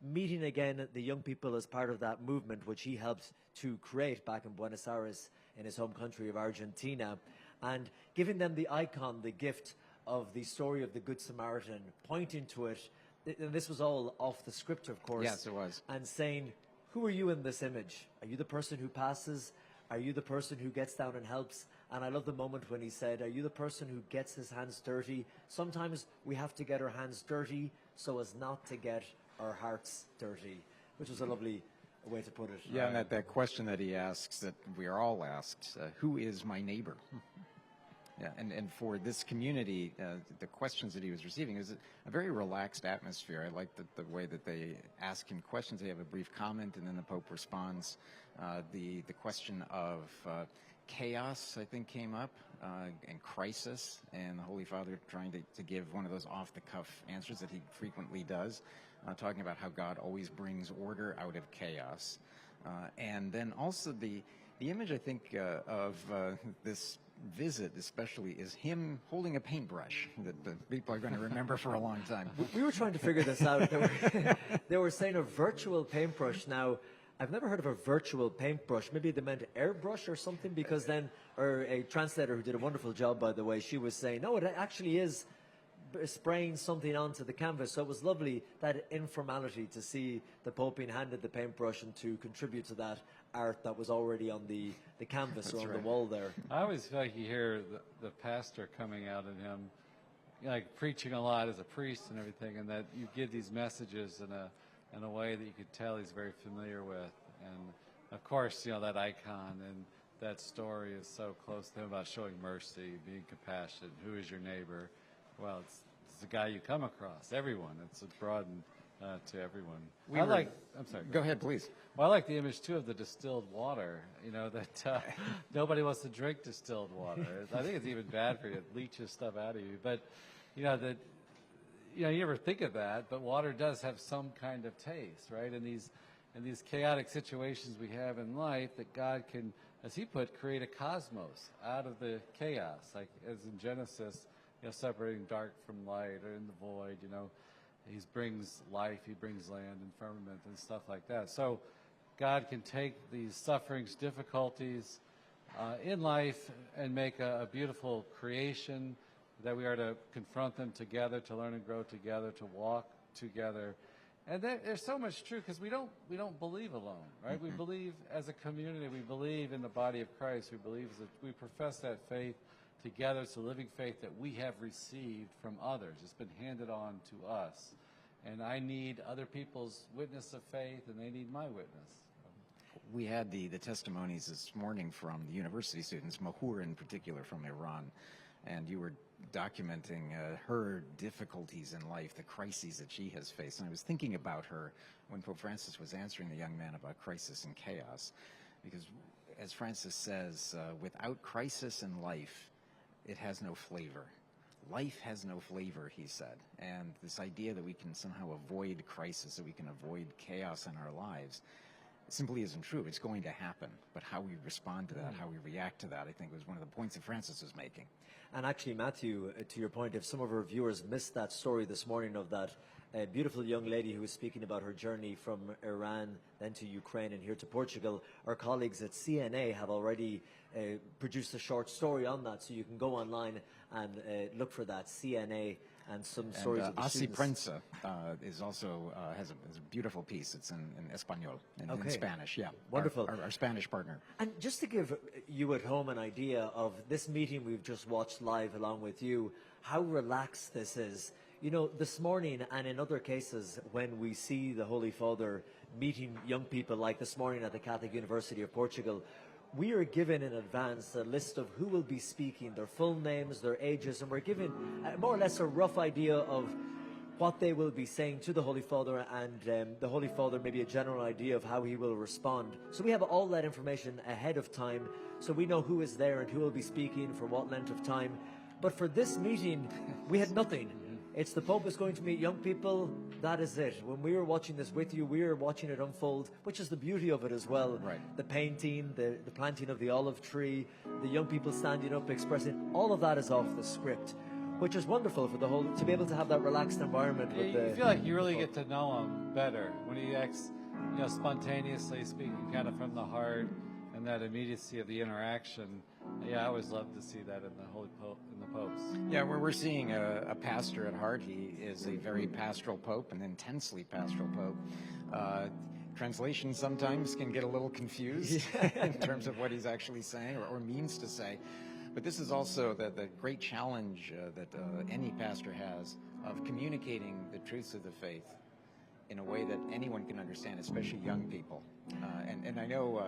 [SPEAKER 1] meeting again the young people as part of that movement which he helped to create back in Buenos Aires in his home country of Argentina, and giving them the icon, the gift of the story of the Good Samaritan, pointing to it, and this was all off the script, of course.
[SPEAKER 2] Yes, it was.
[SPEAKER 1] And saying, who are you in this image? Are you the person who passes? Are you the person who gets down and helps? And I love the moment when he said, are you the person who gets his hands dirty? Sometimes we have to get our hands dirty so as not to get our hearts dirty, which was a lovely way to put it.
[SPEAKER 2] Yeah, and that question that he asks, that we are all asked, who is my neighbor? Yeah, and for this community, the questions that he was receiving is a very relaxed atmosphere. I like the way that they ask him questions. They have a brief comment, and then the Pope responds. The question of chaos, I think, came up, and crisis, and the Holy Father trying to give one of those off-the-cuff answers that he frequently does, talking about how God always brings order out of chaos. And then also the image, I think, of this visit especially is him holding a paintbrush that the people are going to remember for a long time.
[SPEAKER 1] We were trying to figure this out. They were saying a virtual paintbrush. Now, I've never heard of a virtual paintbrush. Maybe they meant airbrush or something, because then, or a translator who did a wonderful job, by the way, she was saying, no, it actually is spraying something onto the canvas. So it was lovely, that informality, to see the Pope being handed the paintbrush and to contribute to that art that was already on the canvas or on the wall there.
[SPEAKER 3] I always feel like you hear the pastor coming out in him, like preaching a lot as a priest and everything, and that you give these messages in a way that you could tell he's very familiar with. And of course, you know, that icon and that story is so close to him about showing mercy, being compassionate. Who is your neighbor? Well, it's the guy you come across. Everyone. It's broadened to everyone. I'm sorry.
[SPEAKER 2] Go ahead, please.
[SPEAKER 3] Well, I like the image too of the distilled water. You know that nobody wants to drink distilled water. I think it's even bad for you. It leaches stuff out of you. But you know that. You know, you ever think of that? But water does have some kind of taste, right? In these chaotic situations we have in life, that God can, as He put, create a cosmos out of the chaos, like as in Genesis. You know, separating dark from light, or in the void, you know, He brings life, he brings land and firmament and stuff like that. So God can take these sufferings, difficulties in life and make a beautiful creation that we are to confront them together, to learn and grow together, to walk together. And there's so much true because we don't believe alone, right? We believe as a community. We believe in the body of Christ. We believe that we profess that faith together. It's a living faith that we have received from others. It's been handed on to us. And I need other people's witness of faith, and they need my witness.
[SPEAKER 2] We had the testimonies this morning from the university students, Mahur in particular from Iran, and you were documenting her difficulties in life, the crises that she has faced. And I was thinking about her when Pope Francis was answering the young man about crisis and chaos, because as Francis says, without crisis in life, it has no flavor. Life has no flavor, he said. And this idea that we can somehow avoid crisis, that we can avoid chaos in our lives, simply isn't true. It's going to happen. But how we respond to that, how we react to that, I think was one of the points that Francis was making.
[SPEAKER 1] And actually, Matthew, to your point, if some of our viewers missed that story this morning of that beautiful young lady who was speaking about her journey from Iran, then to Ukraine, and here to Portugal, our colleagues at CNA have already produced a short story on that, so you can go online and look for that, CNA, and some stories of the
[SPEAKER 2] Asi
[SPEAKER 1] students.
[SPEAKER 2] Prensa is also has a beautiful piece. It's in Espanol, in
[SPEAKER 1] Okay.
[SPEAKER 2] Spanish. Yeah,
[SPEAKER 1] Wonderful.
[SPEAKER 2] Our Spanish partner.
[SPEAKER 1] And just to give you at home an idea of this meeting we've just watched live along with you, how relaxed this is. You know, this morning and in other cases when we see the Holy Father meeting young people like this morning at the Catholic University of Portugal, we are given in advance a list of who will be speaking, their full names, their ages, and we're given more or less a rough idea of what they will be saying to the Holy Father, and the Holy Father maybe a general idea of how he will respond. So we have all that information ahead of time, so we know who is there and who will be speaking for what length of time. But for this meeting, we had nothing. It's the Pope is going to meet young people. That is it. When we were watching this with you, we were watching it unfold, which is the beauty of it as well.
[SPEAKER 2] Right.
[SPEAKER 1] The painting, the planting of the olive tree, the young people standing up, expressing, all of that is off the script, which is wonderful for the whole, to be able to have that relaxed environment.
[SPEAKER 3] You feel like you really get to know him better when he acts, spontaneously speaking kind of from the heart, and that immediacy of the interaction. Yeah, I always love to see that in the Holy Pope, in the popes.
[SPEAKER 2] Yeah, where we're seeing a pastor at heart. He is a very pastoral pope, an intensely pastoral pope. Translation sometimes can get a little confused in terms of what he's actually saying or means to say. But this is also the great challenge that any pastor has of communicating the truths of the faith in a way that anyone can understand, especially young people. And I know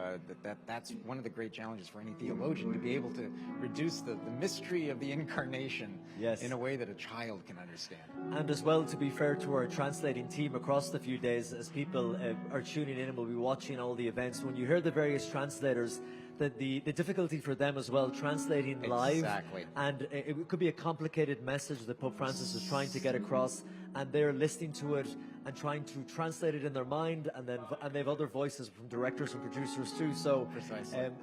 [SPEAKER 2] that's one of the great challenges for any theologian, to be able to reduce the mystery of the incarnation in a way that a child can understand.
[SPEAKER 1] And as well, to be fair to our translating team across the few days, as people are tuning in and will be watching all the events, when you hear the various translators, the difficulty for them as well, translating live.
[SPEAKER 2] Exactly.
[SPEAKER 1] And it could be a complicated message that Pope Francis is trying to get across, and they're listening to it and trying to translate it in their mind, and they have other voices from directors and producers too. So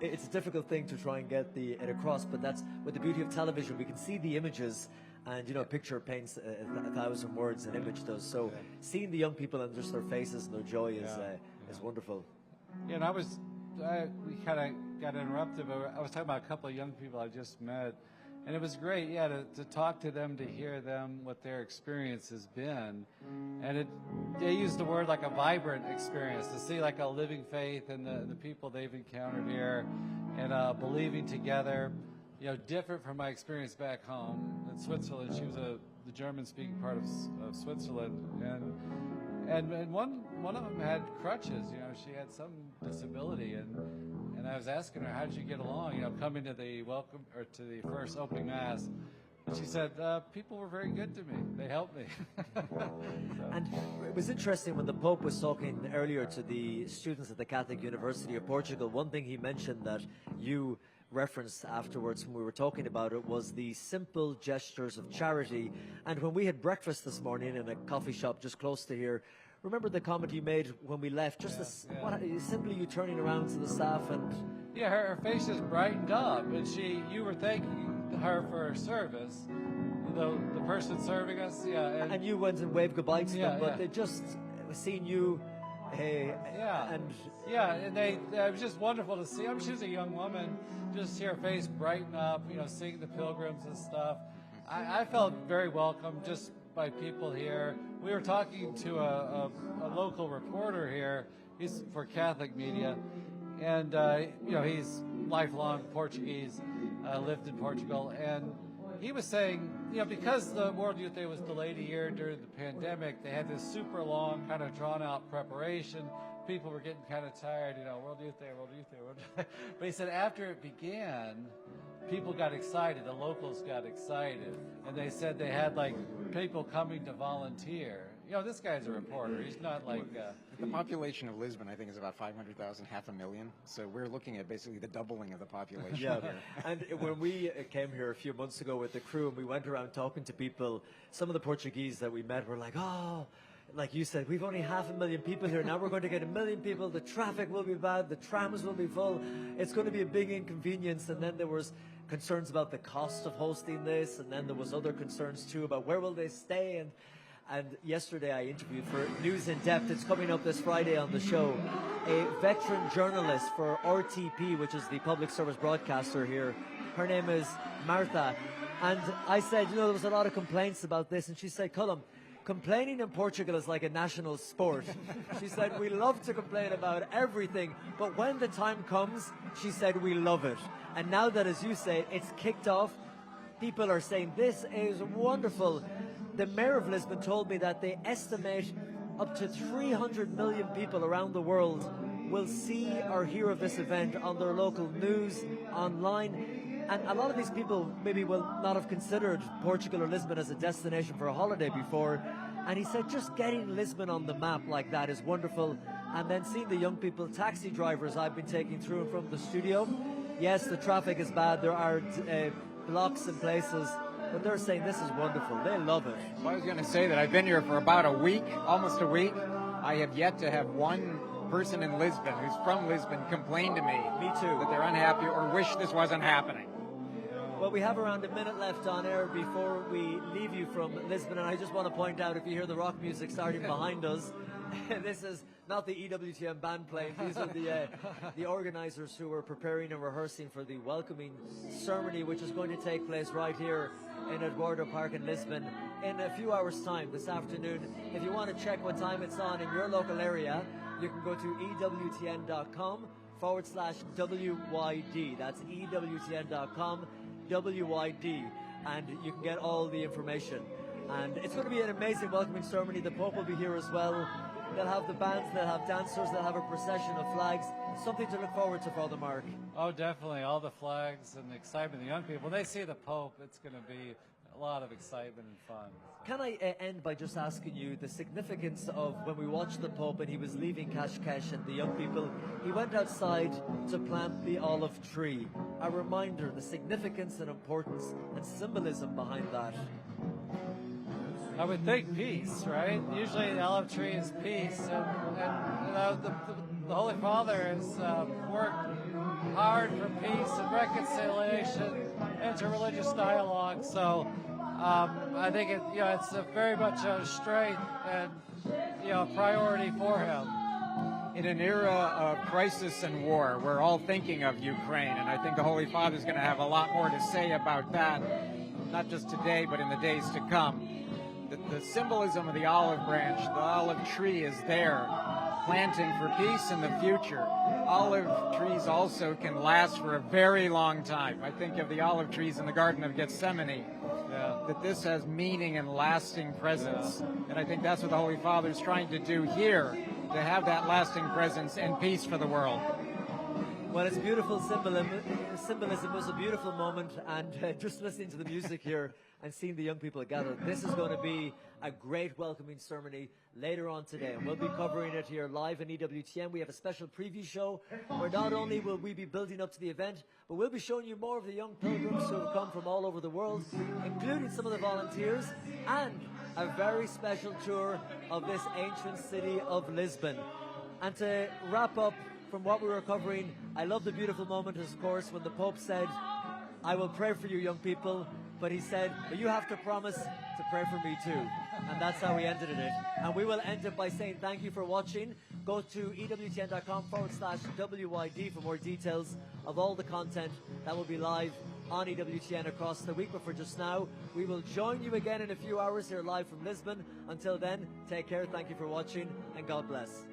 [SPEAKER 1] it's a difficult thing to try and get it across, but that's with the beauty of television. We can see the images, and a picture paints a thousand words, an image does. So seeing the young people and just their faces and their joy is wonderful.
[SPEAKER 3] Yeah, and we kind of got interrupted, but I was talking about a couple of young people I just met, and it was great, to talk to them, to hear them, what their experience has been. And they used the word like a vibrant experience, to see like a living faith in the people they've encountered here, and believing together, different from my experience back home in Switzerland. She was the German-speaking part of Switzerland, and one of them had crutches. She had some disability, and I was asking her, how did you get along? Coming to the to the first opening mass, and she said, people were very good to me. They helped me.
[SPEAKER 1] And it was interesting when the Pope was talking earlier to the students at the Catholic University of Portugal. One thing he mentioned that you referenced afterwards when we were talking about it was the simple gestures of charity. And when we had breakfast this morning in a coffee shop just close to here, remember the comment you made when we left? Just simply you turning around to the staff and...
[SPEAKER 3] Yeah, her face just brightened up, and you were thanking her for her service. the person serving us, yeah.
[SPEAKER 1] And you went and waved goodbye to them, but
[SPEAKER 3] yeah.
[SPEAKER 1] they just seen you. And
[SPEAKER 3] it was just wonderful to see. She was a young woman, just see her face brighten up, seeing the pilgrims and stuff. I felt very welcome just by people here. We were talking to a local reporter here. He's for Catholic media, and he's lifelong Portuguese, lived in Portugal, and he was saying, because the World Youth Day was delayed a year during the pandemic, they had this super long, kind of drawn out preparation. People were getting kind of tired, World Youth Day, World Youth Day, World Youth Day. But he said after it began, people got excited, the locals got excited, and they said they had people coming to volunteer. This guy's a reporter. He's not like...
[SPEAKER 2] The population of Lisbon, I think, is about 500,000, 500,000. So we're looking at basically the doubling of the population here.
[SPEAKER 1] And when we came here a few months ago with the crew and we went around talking to people, some of the Portuguese that we met were like, oh, like you said, we've only 500,000 people here. Now we're going to get 1 million people. The traffic will be bad. The trams will be full. It's going to be a big inconvenience. And then there was concerns about the cost of hosting this. And then there was other concerns, too, about where will they stay. And yesterday I interviewed for News in Depth, it's coming up this Friday on the show, a veteran journalist for RTP, which is the public service broadcaster here. Her name is Martha. And I said, there was a lot of complaints about this. And she said, Colm, complaining in Portugal is like a national sport. She said, we love to complain about everything. But when the time comes, she said, we love it. And now that, as you say, it's kicked off, people are saying, this is wonderful. The mayor of Lisbon told me that they estimate up to 300 million people around the world will see or hear of this event on their local news, online. And a lot of these people maybe will not have considered Portugal or Lisbon as a destination for a holiday before. And he said just getting Lisbon on the map like that is wonderful. And then seeing the young people, taxi drivers I've been taking through and from the studio. Yes, the traffic is bad. There are blocks in places. But they're saying this is wonderful. They love it.
[SPEAKER 2] Well, I was going to say that I've been here for about a week, almost a week. I have yet to have one person in Lisbon who's from Lisbon complain to me.
[SPEAKER 1] Me too.
[SPEAKER 2] That they're unhappy or wish this wasn't happening.
[SPEAKER 1] Well, we have around a minute left on air before we leave you from Lisbon. And I just want to point out, if you hear the rock music starting behind us, this is not the EWTN band playing. These are the organizers who are preparing and rehearsing for the welcoming ceremony, which is going to take place right here in Eduardo Park in Lisbon in a few hours' time this afternoon. If you want to check what time it's on in your local area, you can go to EWTN.com/WYD. That's EWTN.com/WYD, and you can get all the information. And it's going to be an amazing welcoming ceremony. The Pope will be here as well. They'll have the bands, they'll have dancers, they'll have a procession of flags. Something to look forward to, Father Mark.
[SPEAKER 3] Oh, definitely. All the flags and the excitement. The young people, when they see the Pope, it's going to be a lot of excitement and fun.
[SPEAKER 1] Can I end by just asking you the significance of when we watched the Pope and he was leaving Cascais and the young people, he went outside to plant the olive tree. A reminder, the significance and importance and symbolism behind that.
[SPEAKER 3] I would think peace, right? Usually the olive tree is peace, and the Holy Father has worked hard for peace and reconciliation, interreligious dialogue. So I think it's very much a strength and priority for him.
[SPEAKER 2] In an era of crisis and war, we're all thinking of Ukraine, and I think the Holy Father is going to have a lot more to say about that, not just today, but in the days to come. The symbolism of the olive branch, the olive tree is there, planting for peace in the future. Olive trees also can last for a very long time. I think of the olive trees in the Garden of Gethsemane, that this has meaning and lasting presence. And I think that's what the Holy Father is trying to do here, to have that lasting presence and peace for the world.
[SPEAKER 1] Well, it's beautiful symbolism. It was a beautiful moment, and just listening to the music here and seeing the young people gather, this is going to be a great welcoming ceremony later on today. And we'll be covering it here live in EWTN. We have a special preview show where not only will we be building up to the event, but we'll be showing you more of the young pilgrims who have come from all over the world, including some of the volunteers, and a very special tour of this ancient city of Lisbon. And to wrap up from what we were covering, I love the beautiful moment, of course, when the Pope said, I will pray for you, young people. but he said, but you have to promise to pray for me too. And that's how we ended it. And we will end it by saying thank you for watching. Go to EWTN.com/WYD for more details of all the content that will be live on EWTN across the week. But for just now, we will join you again in a few hours here live from Lisbon. Until then, take care, thank you for watching, and God bless.